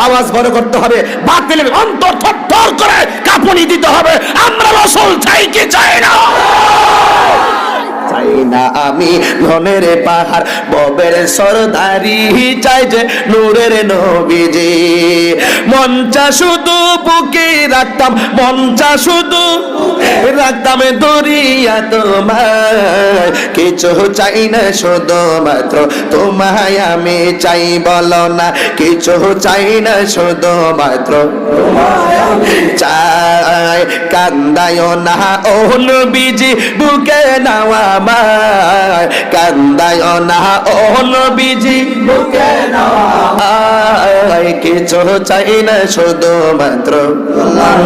আওয়াজ বড় করতে হবে, বাতিলের অন্তর থরথর করে কাঁপুনি দিতে হবে। আমরা রাসূল চাই কি চাই না? চাই না আমি ধনের পাহাড় ববের সরদারি, চাই যে নূরের নবীজি। মঞ্চা শুধু বুকে রাখতাম, মঞ্চা শুধু রাখতাম দরিয়া তোমার, কিছু চাই না শুধু মাত্র তোমায় আমি চাই, বলো না কিছু চাই না শুধু মাত্র তোমায় আমি চাই। কান্দায় না ও নবীজি বুকে নাও আমার, কান্দায় না ও নবীজি বুকে নাও আমার, কিছু চাই না শুধু মাত্র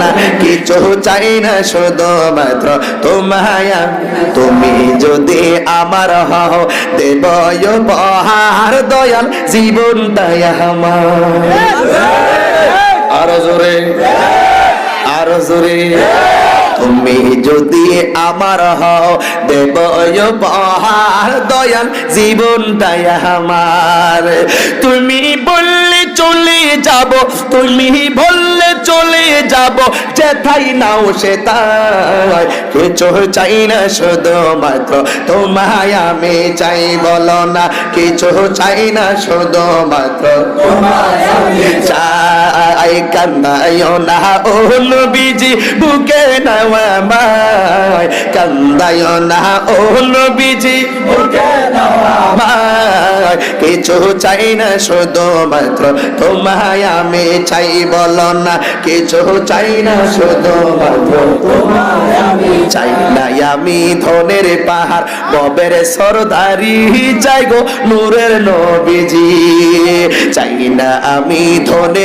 না, কিছু চাই না শুধু মাত্র তোমায়। তুমি যদি আমার হও দেব উপহার দয়াল জীবনটাই আমার। আরো জোরে, আরো জোরে। তুমি যদি আমার হও দেব উপহার দয়াল জীবনটাই আমার। তুমি বললে চলে যাব, তুমি বললে চলে যাব, যেথাই নাও সে তাই, কিছু চাই না শুধু মাত্র তোমায় আমি চাই, বলো না কিছু চাই না শুধু মাত্র তোমায় আমি চাই। কান্দায় না ও নবীজি বুকে নাও আমায়, কান্দায় না ও নবীজি বুকে নাও আমায়, কিছু চাই না শুধু মাত্র তোমায় আমি চাই, বলো না কিছু চাই না শুধু মাত্র তোমায় আমি চাই। না আমি ধনের পাহাড় ববের সরদারি, চাই গো নূরের নবীজি। চাই না আমি ধনের